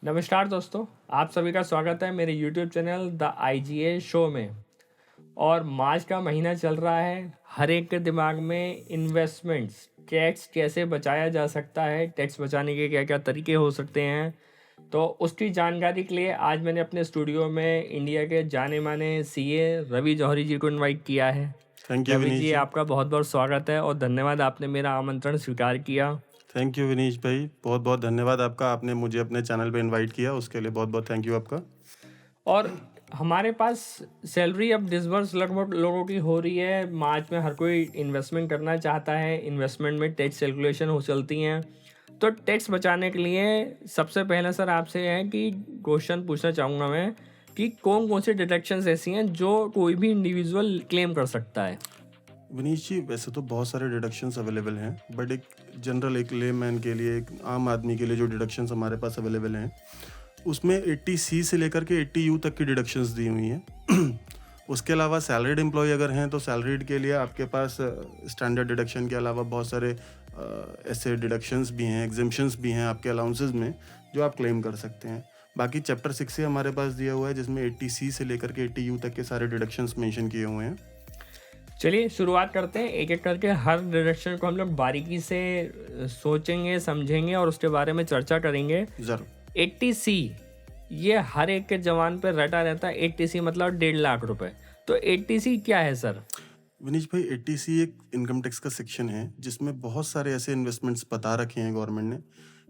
नमस्कार दोस्तों, आप सभी का स्वागत है मेरे YouTube channel the IGA show में। और मार्च का महीना चल रहा है, हर एक के दिमाग में इन्वेस्टमेंट्स, टैक्स कैसे बचाया जा सकता है, टैक्स बचाने के क्या क्या तरीके हो सकते हैं। तो उसकी जानकारी के लिए आज मैंने अपने स्टूडियो में इंडिया के जाने माने CA रवि जौहरी जी को इनवाइट किया है। थैंक यू रवि विनीश जी, जी। आपका बहुत बहुत स्वागत है और धन्यवाद, आपने मेरा आमंत्रण स्वीकार किया। थैंक यू विनीश भाई, बहुत बहुत धन्यवाद आपका, आपने मुझे अपने चैनल पे इनवाइट किया, उसके लिए बहुत बहुत थैंक यू आपका। और हमारे पास सैलरी अब डिसबर्स लगभग लोगों की हो रही है। मार्च में हर कोई इन्वेस्टमेंट करना चाहता है, इन्वेस्टमेंट में टैक्स कैलकुलेशन हो चलती हैं। तो टैक्स बचाने के लिए सबसे पहले सर आपसे है कि क्वेश्चन पूछना चाहूँगा मैं कि कौन कौन सी डिडक्शंस ऐसी हैं जो कोई भी इंडिविजुअल क्लेम कर सकता है। विनीश जी, वैसे तो बहुत सारे डिडक्शंस अवेलेबल हैं, बट एक जनरल, एक लेमैन के लिए, एक आम आदमी के लिए जो डिडक्शंस हमारे पास अवेलेबल हैं, उसमें 80C से लेकर के 80U तक की डिडक्शंस दी हुई हैं। उसके अलावा सैलरीड एम्प्लॉय अगर हैं तो सैलरीड के लिए आपके पास स्टैंडर्ड डिडक्शन के अलावा बहुत सारे ऐसे डिडक्शंस भी हैं, एग्जेम्पशंस भी हैं आपके अलाउंसेस में, जो आप क्लेम कर सकते हैं। बाकी चैप्टर 6 से हमारे पास दिया हुआ है, जिसमें 80C से लेकर के 80U तक के सारे डिडक्शंस मेंशन किए हुए हैं। चलिए शुरुआत करते हैं, एक एक करके हर डायरेक्शन को हम लोग बारीकी से सोचेंगे, समझेंगे और उसके बारे में चर्चा करेंगे। ज़रूर। 80C ये हर एक के जवान पे रटा रहता है। 80C मतलब 1.5 लाख रुपए। तो 80C क्या है सर? विनीश भाई, 80C एक इनकम टैक्स का सेक्शन है जिसमें बहुत सारे ऐसे इन्वेस्टमेंट्स बता रखे हैं गवर्नमेंट ने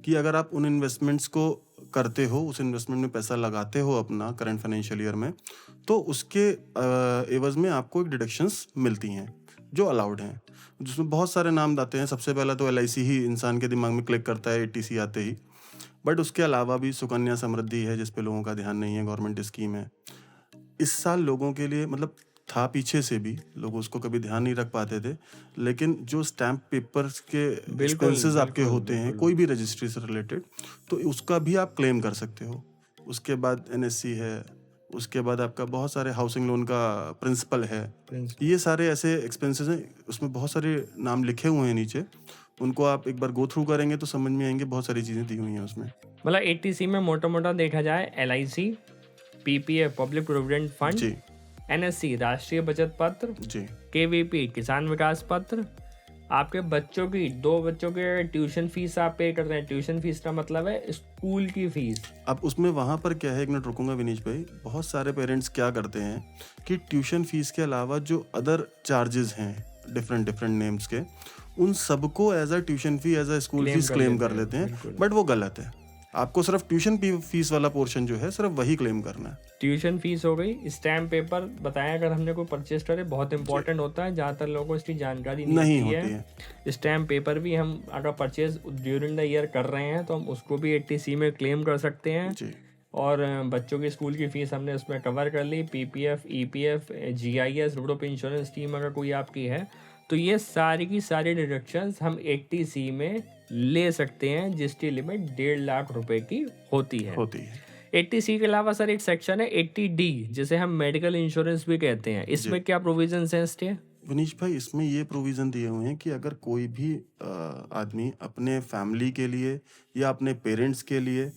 कि अगर आप उन इन्वेस्टमेंट्स को करते हो, उस इन्वेस्टमेंट में पैसा लगाते हो अपना करंट फाइनेंशियल ईयर में, तो उसके एवज में आपको एक डिडक्शंस मिलती हैं जो अलाउड हैं, जिसमें बहुत सारे नाम आते हैं। सबसे पहला तो LIC ही इंसान के दिमाग में क्लिक करता है 80C आते ही, बट उसके अलावा भी सुकन्या समृद्धि है, जिस पे लोगों का ध्यान नहीं है, गवर्नमेंट स्कीम है। इस साल लोगों के लिए मतलब था पीछे से भी, लोग उसको कभी ध्यान नहीं रख पाते थे, लेकिन जो स्टैम्प पेपर्स के एक्सपेंसेस आपके होते हैं, कोई भी रजिस्ट्री से रिलेटेड, तो उसका भी आप क्लेम कर सकते हो। उसके बाद NSC है, उसके बाद आपका बहुत सारे हाउसिंग लोन का प्रिंसिपल है, ये सारे ऐसे एक्सपेंसेस हैं। उसमें बहुत सारे नाम लिखे हुए हैं नीचे, उनको आप एक बार गो थ्रू करेंगे तो समझ में आएंगे, बहुत सारी चीज़ें दी हुई हैं उसमें। मतलब 80C में मोटा मोटा देखा जाए LIC, PPF public provident fund, जी NSC राष्ट्रीय बचत पत्र, जी KVP किसान विकास पत्र, आपके बच्चों की 2 बच्चों के ट्यूशन फीस आप पे करते हैं। ट्यूशन फीस का मतलब है स्कूल की फीस। अब उसमें वहाँ पर क्या है, एक मिनट रुकूंगा विनीश भाई, बहुत सारे पेरेंट्स क्या करते हैं कि ट्यूशन फीस के अलावा जो अदर चार्जेस हैं डिफरेंट डिफरेंट नेम्स के, उन सबको as a tuition fee, as a school fees claim कर लेते हैं, बट वो गलत है। आपको सिर्फ ट्यूशन फीस वाला पोर्शन जो है, सिर्फ वही क्लेम करना है। ट्यूशन फीस हो गई, स्टैम्प पेपर बताया अगर हमने कोई परचेज करे, बहुत इंपॉर्टेंट होता है, ज़्यादातर लोगों को इसकी जानकारी नहीं होती है। स्टैम्प पेपर भी हम अगर परचेज ड्यूरिंग द ईयर कर रहे हैं तो हम उसको भी 80C में क्लेम कर सकते हैं। जी और बच्चों की स्कूल की फ़ीस हमने उसमें कवर कर ली। PPF, EPF, GIS group insurance scheme अगर कोई आपकी है, तो ये सारी की सारी डिडक्शंस हम 80C में ले सकते हैं, जिसकी लिमिट 1.5 लाख रुपए की होती है। 80C के अलावा सर एक सेक्शन है 80D, जिसे हम मेडिकल इंश्योरेंस भी कहते हैं। इसमें क्या प्रोविजंस हैं इसके? विनीश भाई, इसमें ये प्रोविज़न दिए हुए हैं कि अगर कोई भी आदमी अपने फैमिली के लिए या अपने पेरेंट्स के लिए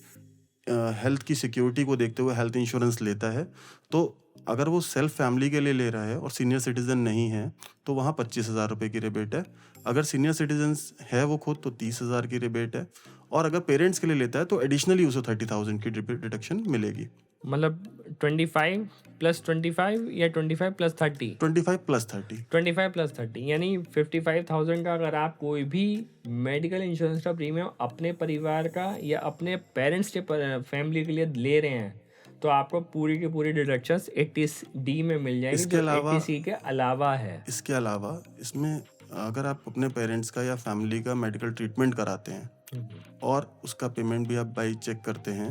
हेल्थ की सिक्योरिटी को देखते हुए हेल्थ इंश्योरेंस लेता है, तो अगर वो सेल्फ फैमिली के लिए ले रहा है और सीनियर सिटीजन नहीं है, तो वहाँ 25,000 रुपये की रिबेट है। अगर सीनियर सिटीजन है वो खुद, तो 30,000 की रिबेट है। और अगर पेरेंट्स के लिए लेता है तो एडिशनली उसे 30,000 की डिडक्शन मिलेगी। मतलब 25 + 25 या 25 + 30? 25 + 30। 25 + 30 यानी 55,000 का अगर आप कोई भी मेडिकल इंश्योरेंस का प्रीमियम अपने परिवार का या अपने पेरेंट्स के फैमिली के लिए ले रहे हैं, तो आपको पूरी की पूरी डिडक्शंस 80D में मिल जाएगी, जो 80C के अलावा है। इसके अलावा इसमें अगर आप अपने पेरेंट्स का या फैमिली का मेडिकल ट्रीटमेंट कराते हैं और उसका पेमेंट भी आप बाई चेक करते हैं,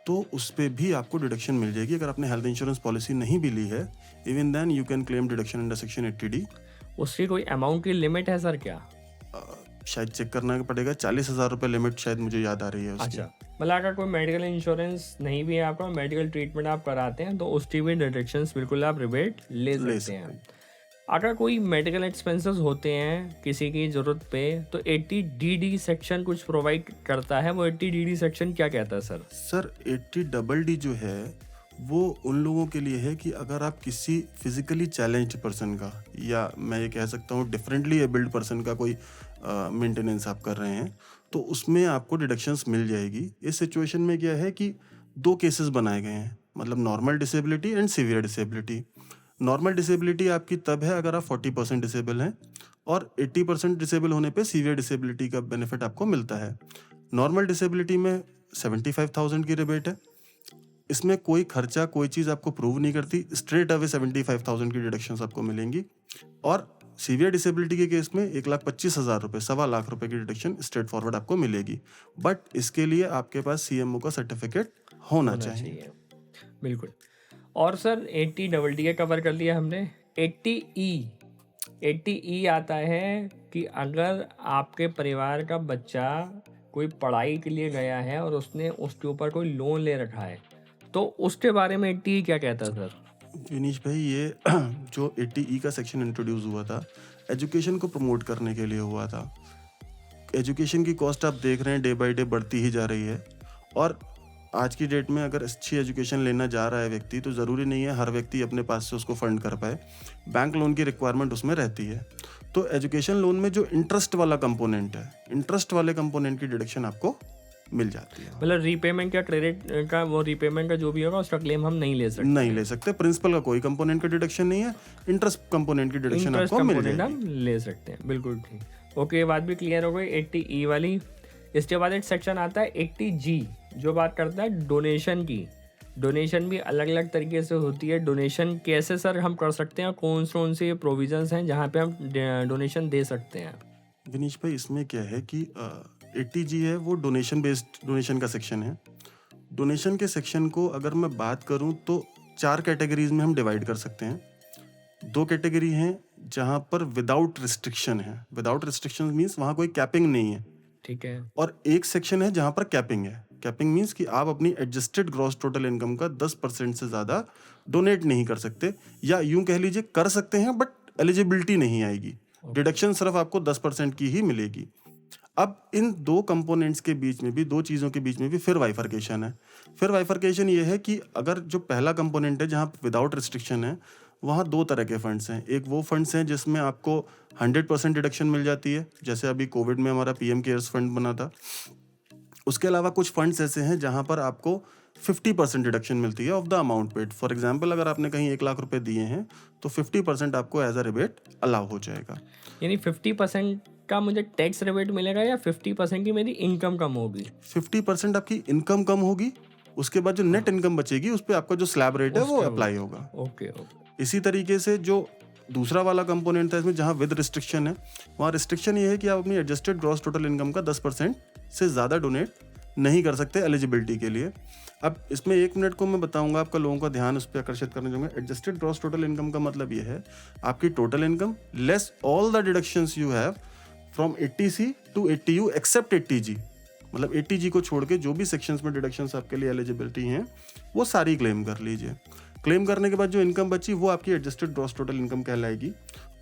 तो उस पर भी आपको डिडक्शन मिल जाएगी। अगर आपने हेल्थ इंश्योरेंस पॉलिसी नहीं भी ली है, even then you can claim deduction under section 80D। उसकी कोई अमाउंट की लिमिट है सर क्या? शायद चेक करना पड़ेगा, 40,000 रुपये लिमिट शायद मुझे याद आ रही है उसकी। अच्छा, मतलब अगर कोई मेडिकल इंश्योरेंस नहीं भी है आपका, मेडिकल ट्रीटमेंट आप कराते हैं, तो उसकी भी डिडक्शंस बिल्कुल आप रिबेट ले सकते हैं। अगर कोई मेडिकल एक्सपेंसेस होते हैं किसी की ज़रूरत पे, तो 80DD सेक्शन कुछ प्रोवाइड करता है। वो 80DD सेक्शन क्या कहता है सर? सर 80DD जो है वो उन लोगों के लिए है कि अगर आप किसी फिजिकली चैलेंज्ड पर्सन का, या मैं ये कह सकता हूँ डिफरेंटली एबल्ड पर्सन का कोई मेंटेनेंस आप कर रहे हैं, तो उसमें आपको डिडक्शंस मिल जाएगी। इस सिचुएशन में क्या है कि दो केसेस बनाए गए हैं, मतलब normal disability and severe disability. Normal disability आपकी तब है अगर आप 40% डिसेबल हैं, और 80% डिसेबल होने पे सीवियर डिसेबिलिटी का बेनिफिट आपको मिलता है। नॉर्मल डिसेबिलिटी में 75,000 की रिबेट है। इसमें कोई खर्चा, कोई चीज़ आपको प्रूव नहीं करती, स्ट्रेट अवे 75,000 की डिडक्शंस आपको मिलेंगी। और सीवियर डिसेबिलिटी के केस में 1,25,000 रुपये, 1.25 लाख रुपए की डिडक्शन स्ट्रेट फॉरवर्ड आपको मिलेगी। बट इसके लिए आपके पास CMO का सर्टिफिकेट होना चाहिए। बिल्कुल। और सर 80DD का कवर कर लिया हमने। 80E आता है कि अगर आपके परिवार का बच्चा कोई पढ़ाई के लिए गया है और उसने उसके ऊपर कोई लोन ले रखा है, तो उसके बारे में 80E क्या कहता है सर? विनीश भाई, ये जो 80E का सेक्शन इंट्रोड्यूस हुआ था, एजुकेशन को प्रमोट करने के लिए हुआ था। एजुकेशन की कॉस्ट आप देख रहे हैं डे बाय डे बढ़ती ही जा रही है, और आज की डेट में अगर अच्छी एजुकेशन लेना जा रहा है व्यक्ति, तो ज़रूरी नहीं है हर व्यक्ति अपने पास से उसको फंड कर पाए। बैंक लोन की रिक्वायरमेंट उसमें रहती है। तो एजुकेशन लोन में जो इंटरेस्ट वाला कंपोनेंट है, इंटरेस्ट वाले कंपोनेंट की डिडक्शन आपको मिल जाती है। मतलब रीपेमेंट या क्रेडिट का, वो रीपेमेंट का जो भी होगा उसका क्लेम हम नहीं ले सकते। प्रिंसिपल का कोई कंपोनेंट का डिडक्शन नहीं है, इंटरेस्ट कंपोनेंट की डिडक्शन आपको मिल जाएगी। हम ले सकते हैं, बिल्कुल ठीक। ओके, बात भी क्लियर हो गई 80E वाली। इसके बाद एक सेक्शन आता है 80G, जो बात करता है डोनेशन की। डोनेशन भी अलग अलग तरीके से होती है। डोनेशन कैसे सर हम कर सकते हैं, कौन से प्रोविजंस हैं जहाँ पे हम डोनेशन दे सकते हैं? विनीश भाई, इसमें क्या है कि 80G है वो डोनेशन बेस्ड डोनेशन का सेक्शन है। डोनेशन के सेक्शन को अगर मैं बात करूं तो 4 कैटेगरीज में हम डिवाइड कर सकते हैं। 2 कैटेगरी हैं जहां पर विदाउट रिस्ट्रिक्शन है। विदाउट रिस्ट्रिक्शन मीन्स वहां कोई कैपिंग नहीं है, ठीक है। और एक सेक्शन है जहां पर कैपिंग है। कैपिंग मीन्स कि आप अपनी एडजस्टेड ग्रॉस टोटल इनकम का 10% से ज़्यादा डोनेट नहीं कर सकते, या यूं कह लीजिए कर सकते हैं बट एलिजिबिलिटी नहीं आएगी। डिडक्शन सिर्फ आपको 10% की ही मिलेगी। अब इन 2 कंपोनेंट्स के बीच में भी, 2 चीज़ों के बीच में भी फिर वाइफर्केशन है। फिर वाइफर्केशन ये है कि अगर जो पहला कंपोनेंट है जहाँ विदाउट रिस्ट्रिक्शन है, वहाँ 2 तरह के फंड्स हैं। एक वो फंड्स हैं जिसमें आपको 100% डिडक्शन मिल जाती है, जैसे अभी कोविड में हमारा PM केयर्स फंड बना था। उसके अलावा कुछ फंड्स ऐसे हैं जहाँ पर आपको 50% डिडक्शन मिलती है of the amount paid. For example, अगर आपने कहीं 1 लाख रुपए दिए हैं तो 50% आपको एज अ रिबेट अलाउ हो जाएगा। यानी 50% का मुझे टैक्स रिबेट मिलेगा, या 50% की मेरी इनकम कम होगी? 50% आपकी इनकम कम होगी, उसके बाद जो नेट इनकम बचेगी उस पर आपका जो स्लैब रेट है वो अप्लाई होगा। ओके। इसी तरीके से जो दूसरा वाला कंपोनेंट था इसमें, जहाँ विद रिस्ट्रिक्शन है, वहाँ रिस्ट्रिक्शन ये है कि आप अपनी एडजस्टेड ग्रॉस टोटल इनकम का 10% से ज़्यादा डोनेट नहीं कर सकते एलिजिबिलिटी के लिए। अब इसमें 1 मिनट को मैं बताऊंगा, आपका लोगों का ध्यान उस पर आकर्षित करना चाहूँगा। एडजस्टेड ग्रॉस टोटल इनकम का मतलब ये है आपकी total income less all the deductions you have from 80C to 80U except 80G। मतलब 80G को छोड़ के जो भी सेक्शंस में डिडक्शंस आपके लिए एलिजिबिलिटी हैं वो सारी क्लेम कर लीजिए। क्लेम करने के बाद जो इनकम बची वो आपकी एडजस्टेड ग्रॉस टोटल इनकम कहलाएगी,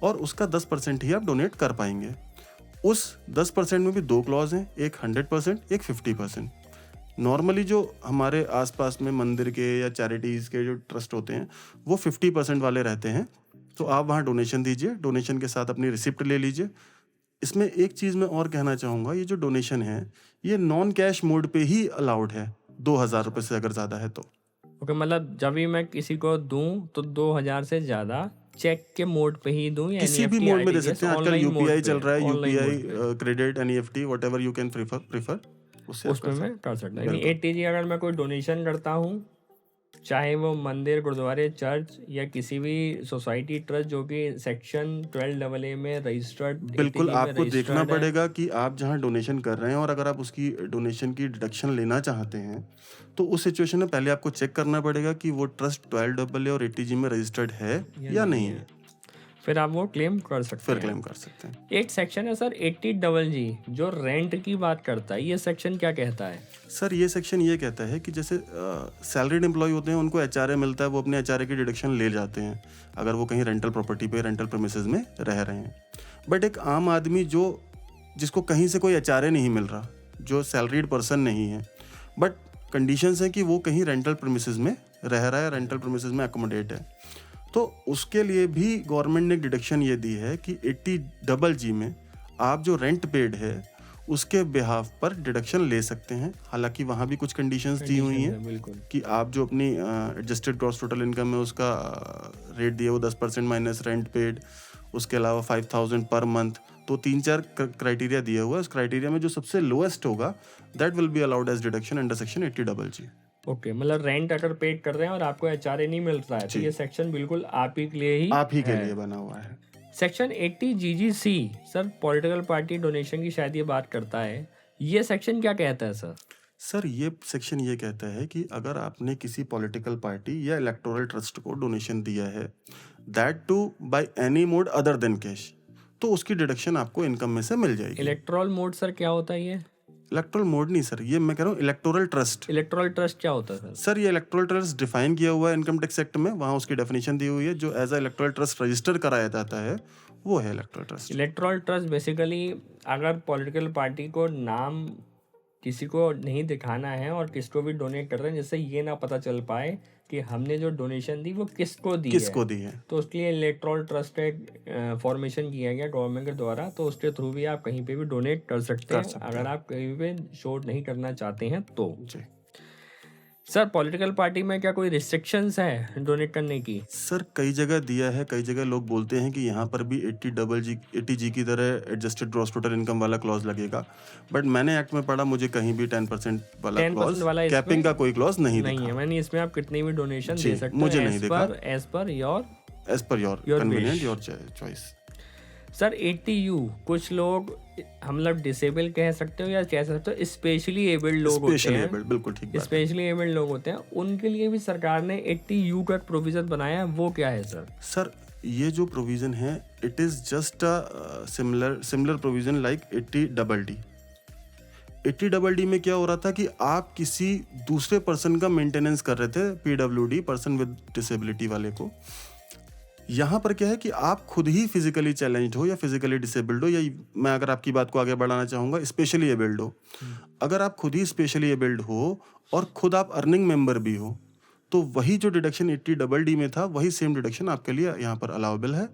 और उसका 10% ही आप डोनेट कर पाएंगे। उस 10% में भी 2 क्लॉज हैं, एक 100%, एक 50%। नॉर्मली जो हमारे आसपास में मंदिर के या चैरिटीज़ के जो ट्रस्ट होते हैं वो 50% वाले रहते हैं, तो आप वहाँ डोनेशन दीजिए, डोनेशन के साथ अपनी रिसिप्ट ले लीजिए। इसमें एक चीज़ मैं और कहना चाहूँगा, ये जो डोनेशन है ये नॉन कैश मोड पे ही अलाउड है, 2,000 रुपये से अगर ज़्यादा है तो। ओके, मतलब जब भी मैं किसी को दूं तो 2,000 से ज़्यादा चेक के मोड पे ही दूं, या किसी भी मोड में दे सकते हैं। आजकल UPI चल रहा है, UPI, credit, NEFT, whatever you can prefer, उसमें मैं कर सकता हूँ। 80G अगर मैं कोई डोनेशन करता हूँ, चाहे वो मंदिर, गुरुद्वारे, चर्च या किसी भी सोसाइटी, ट्रस्ट जो कि सेक्शन 12AA में रजिस्टर्ड, बिल्कुल आपको देखना पड़ेगा कि आप जहां डोनेशन कर रहे हैं, और अगर आप उसकी डोनेशन की डिडक्शन लेना चाहते हैं तो उस सिचुएशन में पहले आपको चेक करना पड़ेगा कि वो ट्रस्ट 12AA और 80G में रजिस्टर्ड है या नहीं है। फिर आप वो क्लेम कर सकते फिर हैं। क्लेम कर सकते हैं। एक सेक्शन है सर 80GG जो रेंट की बात करता है, ये सेक्शन क्या कहता है? सर ये सेक्शन ये कहता है कि जैसे सैलरीड एम्प्लॉय होते हैं, उनको एचआरए मिलता है, वो अपने एचआरए की डिडक्शन ले जाते हैं अगर वो कहीं रेंटल प्रॉपर्टी पे, रेंटल प्रेमिसेस में रह रहे हैं। बट एक आम आदमी जिसको कहीं से कोई एचआरए नहीं मिल रहा, जो सैलरीड पर्सन नहीं है, बट कंडीशंस हैं कि वो कहीं रेंटल प्रेमिसेस में रह रहा है, रेंटल प्रेमिसेस में अकोमोडेट है, तो उसके लिए भी गवर्नमेंट ने डिडक्शन ये दी है कि 80GG में आप जो रेंट पेड है उसके बिहाफ पर डिडक्शन ले सकते हैं। हालांकि वहाँ भी कुछ कंडीशंस दी हुई हैं बिल्कुल कि आप जो अपनी एडजस्टेड ग्रॉस टोटल इनकम है उसका रेट दिया वो 10% माइनस रेंट पेड, उसके अलावा 5,000 पर मंथ, तो 3-4 क्राइटेरिया दिया हुआ है। उस क्राइटेरिया में जो सबसे लोएस्ट होगा that will be allowed as deduction under section 80GG। Okay, मतलब रेंट अगर पेड कर रहे हैं और आपको एचआरए नहीं मिल रहा है तो ये सेक्शन बिल्कुल आप ही के लिए के लिए बना हुआ है। Section 80GGC sir political party donation की शायद ये बात करता है, ये सेक्शन क्या कहता है सर? सर ये सेक्शन ये कहता है कि अगर आपने किसी पॉलिटिकल पार्टी या इलेक्टोरल ट्रस्ट को डोनेशन दिया है, that too by any mode other than cash, तो उसकी डिडक्शन आपको इनकम में से मिल जाएगी। इलेक्टोरल मोड सर क्या होता है ये? इलेक्टोरल मोड नहीं सर, ये मैं कह रहा हूँ इलेक्टोरल ट्रस्ट। इलेक्टोरल ट्रस्ट क्या होता है सर? सर ये इलेक्टोरल ट्रस्ट डिफाइन किया हुआ है इनकम टैक्स एक्ट में, वहाँ उसकी डेफिनेशन दी हुई है। जो as a electoral trust register कराया जाता है वो है electoral trust. Electoral trust basically अगर पॉलिटिकल पार्टी को नाम किसी को नहीं दिखाना है और किसको भी डोनेट कर रहे हैं, जिससे ये ना पता चल पाए कि हमने जो डोनेशन दी वो किसको दी है, तो उसके लिए इलेक्टोरल ट्रस्ट का एक फॉर्मेशन किया गया गवर्नमेंट के द्वारा, तो उसके थ्रू भी आप कहीं पे भी डोनेट कर सकते हैं अगर आप कहीं पे शो नहीं करना चाहते हैं तो। सर पॉलिटिकल पार्टी में क्या कोई रिस्ट्रिक्शंस है डोनेट करने की? सर कई जगह दिया है, कई जगह लोग बोलते हैं कि यहाँ पर भी 80G की तरह एडजस्टेड ग्रॉस टोटल इनकम वाला क्लॉज लगेगा, बट मैंने एक्ट में पढ़ा मुझे कहीं भी 10% वाला क्लॉज, कैपिंग का कोई क्लॉज नहीं है। मैंने इसमें आप कितनी भी डोनेशन दे सकते मुझे नहीं दिखा, as per your convenient, your choice. Sir 80U कुछ लोग हम लोग डिसेबल कह सकते हो या कह सकते हो स्पेशली एबल्ड लोग होते हैं, बिल्कुल ठीक बात, स्पेशली एबल्ड लोग होते हैं, उनके लिए भी सरकार ने 80U का प्रोविजन बनाया है, वो क्या है सर? सर ये जो प्रोविजन है it is just a similar provision like 80DD। 80DD में क्या हो रहा था कि आप किसी दूसरे पर्सन का मेंटेनेंस कर रहे थे, PWD पर्सन विद डिसेबिलिटी वाले को। यहाँ पर क्या है कि आप खुद ही फिजिकली चैलेंज्ड हो या फिजिकली डिसेबल्ड हो, या मैं अगर आपकी बात को आगे बढ़ाना चाहूँगा स्पेशली एबल्ड हो। अगर आप खुद ही स्पेशली एबल्ड हो और खुद आप अर्निंग मेंबर भी हो, तो वही जो डिडक्शन 80DD में था वही सेम डिडक्शन आपके लिए यहाँ पर अलाउेबल है।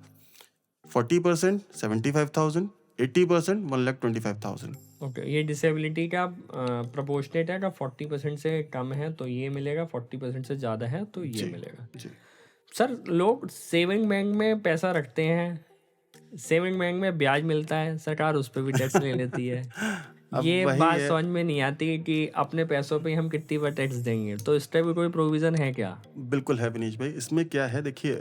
40% 75,000, 80% 1,25,000। ओके, ये डिसेबिलिटी का प्रोपोर्शनेट है, अगर 40% से कम है तो ये मिलेगा, 40% से ज़्यादा है तो ये मिलेगा। जी सर लोग सेविंग बैंक में पैसा रखते हैं, सेविंग बैंक में ब्याज मिलता है, सरकार उस पर भी टैक्स ले लेती है। ये बात समझ में नहीं आती कि अपने पैसों पे हम कितनी बार टैक्स देंगे, तो इस टाइप कोई प्रोविजन है क्या? बिल्कुल है विनीश भाई। इसमें क्या है, देखिए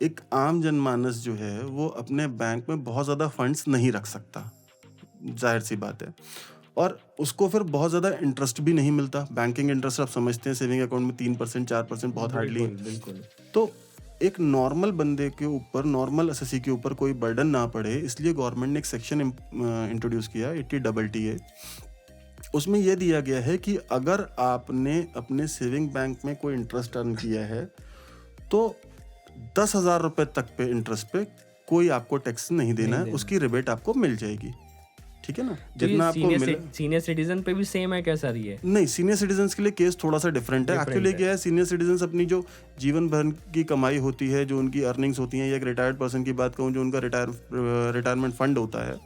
एक आम जनमानस जो है वो अपने बैंक में बहुत ज़्यादा फंड्स नहीं रख सकता, जाहिर सी बात है, और उसको फिर बहुत ज़्यादा इंटरेस्ट भी नहीं मिलता। बैंकिंग इंटरेस्ट आप समझते हैं सेविंग अकाउंट में 3% 4% बहुत हार्डली। तो एक नॉर्मल बंदे के ऊपर, नॉर्मल एसएससी के ऊपर कोई बर्डन ना पड़े, इसलिए गवर्नमेंट ने एक सेक्शन इंट्रोड्यूस किया 80AA। उसमें यह दिया गया है कि अगर आपने अपने सेविंग बैंक में कोई इंटरेस्ट अर्न किया है तो 10,000 रुपये तक पे इंटरेस्ट पे कोई आपको टैक्स नहीं देना है, उसकी रिबेट आपको मिल जाएगी। ठीक है ना, जितना आपको मिले। सीनियर सिटीजन पे भी सेम है क्या सर ये? नहीं, सीनियर सिटीजन्स के लिए केस थोड़ा सा डिफरेंट है। एक्चुअली क्या है, सीनियर सिटीजन्स अपनी जो जीवन भर की कमाई होती है, जो उनकी अर्निंग्स होती हैं, या एक रिटायर्ड पर्सन की बात कहूँ जो उनका रिटायरमेंट फंड होता है,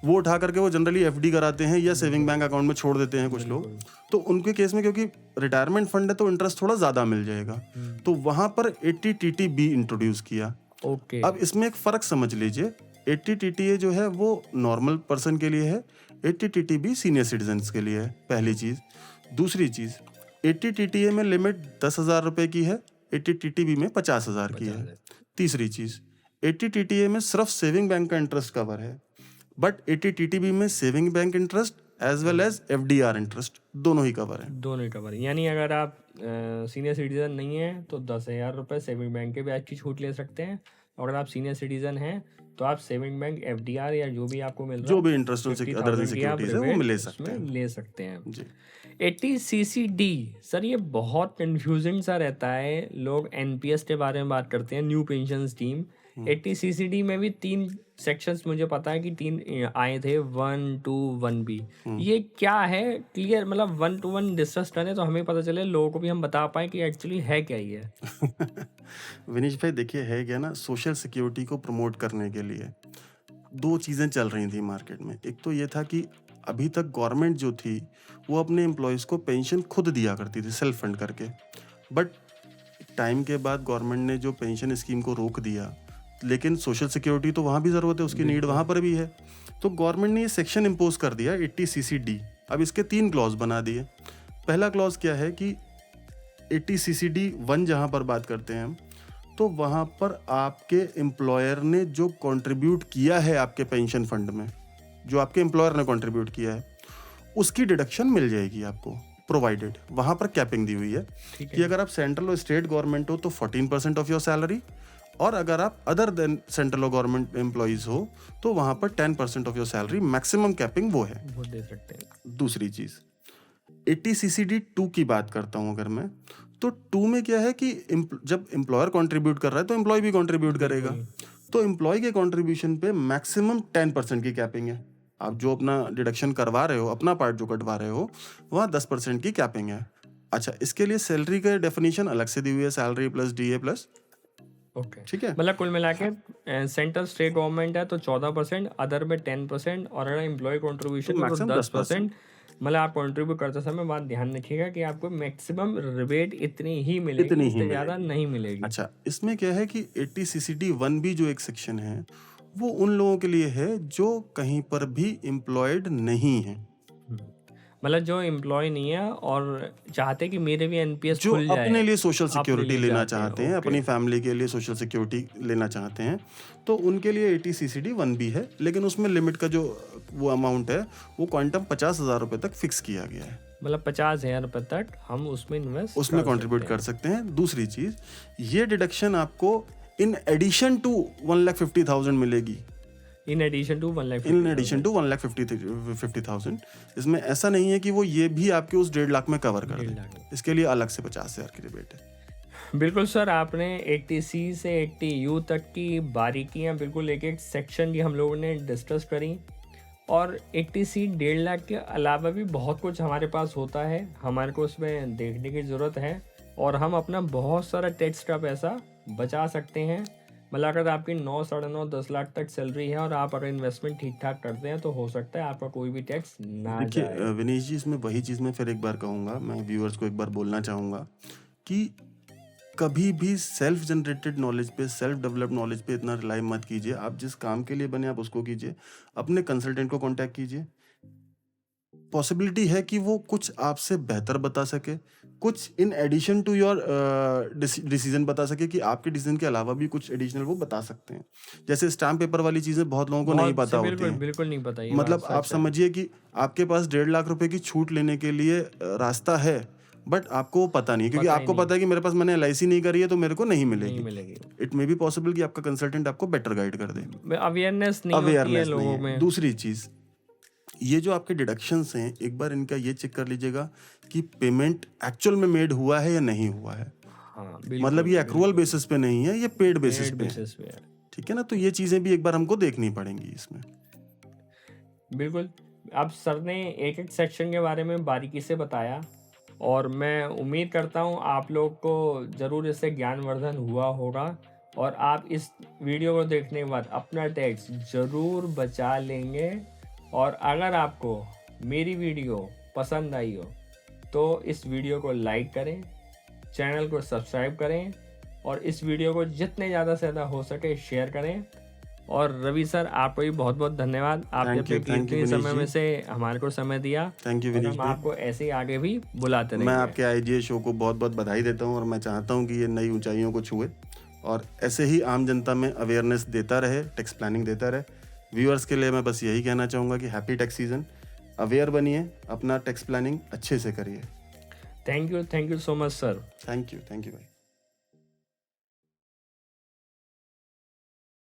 वो उठा करके वो जनरली एफडी कराते हैं या सेविंग बैंक अकाउंट में छोड़ देते हैं कुछ लोग। तो उनके केस में क्योंकि रिटायरमेंट फंड है तो इंटरेस्ट थोड़ा ज़्यादा मिल जाएगा, तो वहाँ पर 80TTB इंट्रोड्यूस किया। अब इसमें एक फ़र्क समझ लीजिए, 80TTA जो है वो नॉर्मल पर्सन के लिए है, 80TTB सीनियर सिटीजन्स के लिए है, पहली चीज़। दूसरी चीज़, 80TTA में लिमिट 10,000 रुपये की है, 80TTB में 50,000 की है। तीसरी चीज़, 80TTA में सिर्फ सेविंग बैंक का इंटरेस्ट कवर है, बट 80TTB में saving bank interest as well as FDR interest दोनों ही कवर है। दोनों ही कवर है, यानी अगर आप सीनियर सिटीजन नहीं है तो 10,000 रुपये सेविंग बैंक के ब्याज की छूट ले सकते हैं, अगर आप सीनियर सिटीजन हैं तो आप सेविंग बैंक, एफडीआर या जो भी आपको मिल रहा जो है भी इंटरेस्ट ऑन अदर देन 50,000 की आप सिक्योरिटीज है वो रिबेट ले सकते उसमें हैं ले सकते हैं। जी। 80CCD सर, ये बहुत कंफ्यूजिंग सा रहता है। लोग एनपीएस के बारे में बात करते हैं, न्यू पेंशन स्कीम। 80CCD में भी 3 सेक्शंस मुझे पता है कि 3 आए थे, 1, 2, 1B। ये क्या है क्लियर, मतलब 1 to 1 डिस्कस करें तो हमें पता चले, लोगों को भी हम बता पाए कि एक्चुअली है क्या ये। विनीश भाई देखिए, है क्या ना, सोशल सिक्योरिटी को प्रमोट करने के लिए 2 चीज़ें चल रही थी मार्केट में। एक तो ये था कि अभी तक गवर्नमेंट जो थी वो अपने एम्प्लॉयज़ को पेंशन खुद दिया करती थी सेल्फ फंड करके, बट टाइम के बाद गवर्नमेंट ने जो पेंशन स्कीम को रोक दिया, लेकिन सोशल सिक्योरिटी तो वहाँ भी ज़रूरत है, उसकी नीड वहाँ पर भी है। तो गवर्नमेंट ने ये सेक्शन इम्पोज कर दिया 80CCD। अब इसके 3 क्लॉज बना दिए। पहला क्लॉज क्या है कि 80CCD 1 जहाँ पर बात करते हैं हम, तो वहाँ पर आपके एम्प्लॉयर ने जो कंट्रीब्यूट किया है आपके पेंशन फंड में, जो आपके एम्प्लॉयर ने कंट्रीब्यूट किया है, उसकी डिडक्शन मिल जाएगी आपको, प्रोवाइडेड वहाँ पर कैपिंग दी हुई है कि अगर आप सेंट्रल और स्टेट गवर्नमेंट हो तो 14% ऑफ योर सैलरी, और अगर आप अदर देन सेंट्रल और गवर्नमेंट एम्प्लॉइज हो तो वहाँ पर 10% of your salary, maximum capping वो है। वो दे सकते हैं। दूसरी चीज़ 80CCD 2 की बात करता हूँ अगर मैं, तो 2 में क्या है कि जब एम्प्लॉयर कंट्रीब्यूट कर रहा है तो एम्प्लॉय भी कंट्रीब्यूट करेगा। तो एम्प्लॉय के कंट्रीब्यूशन पे मैक्सिमम 10% की कैपिंग है। आप जो अपना डिडक्शन करवा रहे हो, अपना पार्ट जो कटवा रहे हो, वहाँ 10% की कैपिंग है। अच्छा, इसके लिए सैलरी का डेफिनेशन अलग से दी हुई है, salary plus DA plus. Okay, ठीक है, मतलब कुल मिला के सेंट्रल स्टेट गवर्नमेंट है तो 14%, अदर में 10%, और अगर एम्प्लॉय कंट्रीब्यूशन तो है तो maximum 10%। मतलब आप कंट्रीब्यूट करते समय बात ध्यान रखिएगा कि आपको मैक्सिमम रिबेट इतनी ही मिलेगी, इतनी ही इससे ज़्यादा मिलेगी। नहीं मिलेगी। अच्छा, इसमें क्या है कि 80CCD 1B जो एक सेक्शन है वो उन लोगों के लिए है जो कहीं पर भी एम्प्लॉयड नहीं है, मतलब जो एम्प्लॉय नहीं है और चाहते कि मेरे भी एनपीएस जो खुल जाए, अपने लिए सोशल अपने सिक्योरिटी लिए लेना चाहते हैं। चाहते हैं, ओके, अपनी फैमिली के लिए सोशल सिक्योरिटी लेना चाहते हैं, तो उनके लिए 80CCD 1B है। लेकिन उसमें लिमिट का जो वो अमाउंट है वो क्वांटम 50,000 रुपये तक फिक्स किया गया है, मतलब 50,000 रुपये तक हम उसमें इन्वेस्ट उसमें कंट्रीब्यूट कर सकते हैं। दूसरी चीज़, ये डिडक्शन आपको इन एडिशन टू 1,50,000 मिलेगी, in addition to 1,50,000। In addition to 1,50,000। इसमें ऐसा नहीं है कि वो ये भी आपके उस 1.5 लाख में कवर कर दे, इसके लिए अलग से 50,000 की रिबेट है। बिल्कुल सर, आपने 80C से 80U तक की बारीकियां, बिल्कुल एक एक सेक्शन की हम लोगों ने डिस्कस करी। और 80C 1.5 लाख के अलावा भी बहुत कुछ हमारे पास होता है, हमारे को उसमें देखने की ज़रूरत है, और हम अपना बहुत सारा टैक्स का पैसा बचा सकते हैं। मतलब अगर आपकी 9, 9.5, 10 लाख तक सैलरी है और आप अगर इन्वेस्टमेंट ठीक ठाक करते हैं तो हो सकता है आपका कोई भी टैक्स ना देखिए जाए। विनीश जी, इसमें वही चीज़ मैं फिर एक बार कहूँगा, मैं व्यूअर्स को एक बार बोलना चाहूँगा कि कभी भी सेल्फ जनरेटेड नॉलेज पे, सेल्फ डेवलप नॉलेज पे इतना रिलाई मत कीजिए। आप जिस काम के लिए बने आप उसको कीजिए, अपने कंसल्टेंट को कांटेक्ट कीजिए। पॉसिबिलिटी है कि वो कुछ आपसे बेहतर बता सके, कुछ in addition to your decision बता सके, कि आपके डिसीजन के अलावा भी कुछ एडिशनल वो बता सकते हैं। जैसे स्टैम्प पेपर वाली चीज़ें बहुत लोगों को नहीं बहुत पता से होती हैं। बिल्कुल नहीं पता, ये मतलब बात आप सच है। समझिए कि आपके पास 1.5 लाख रुपए की छूट लेने के लिए रास्ता है, बट आपको वो पता नहीं है, क्योंकि पता ही आपको नहीं। पता है कि मेरे पास मैंने LIC नहीं करी है तो मेरे को नहीं नहीं मिलेगी। मिलेगी, इट मे बी पॉसिबल कि आपका कंसल्टेंट आपको बेटर गाइड कर दे। अवेयरनेस नहीं होती है अवेयरनेस नहीं लोगों है। में। दूसरी चीज़, ये जो आपके डिडक्शंस हैं, एक बार इनका ये चेक कर लीजिएगा कि पेमेंट एक्चुअल में मेड हुआ है या नहीं हुआ है। हाँ, मतलब ये एक्रूअल बेसिस पे नहीं है, ये पेड बेसिस पे है। बेसिस पे है। ठीक है ना, तो ये चीज़ें भी एक बार हमको देखनी पड़ेंगी इसमें। बिल्कुल, अब सर ने एक एक सेक्शन के बारे में बारीकी से बताया, और मैं उम्मीद करता हूँ आप लोग को ज़रूर इससे ज्ञानवर्धन हुआ होगा, और आप इस वीडियो को देखने के बाद अपना टैक्स ज़रूर बचा लेंगे। और अगर आपको मेरी वीडियो पसंद आई हो तो इस वीडियो को लाइक करें, चैनल को सब्सक्राइब करें, और इस वीडियो को जितने ज़्यादा से ज़्यादा हो सके शेयर करें। और रवि सर, आपको भी बहुत बहुत धन्यवाद, आपने अपने कीमती समय में से हमारे को समय दिया। थैंक यू विनीश हम आपको ऐसे ही आगे भी बुलाते रहेंगे। मैं आपके IGA शो को बहुत बहुत बधाई देता हूँ, और मैं चाहता हूँ कि ये नई ऊंचाइयों को छुए और ऐसे ही आम जनता में अवेयरनेस देता रहे, टैक्स प्लानिंग देता रहे। व्यूअर्स के लिए मैं बस यही कहना चाहूँगा कि हैप्पी टैक्स सीजन, अवेयर बनिए, अपना टैक्स प्लानिंग अच्छे से करिए। Thank you so much sir. Thank you भाई।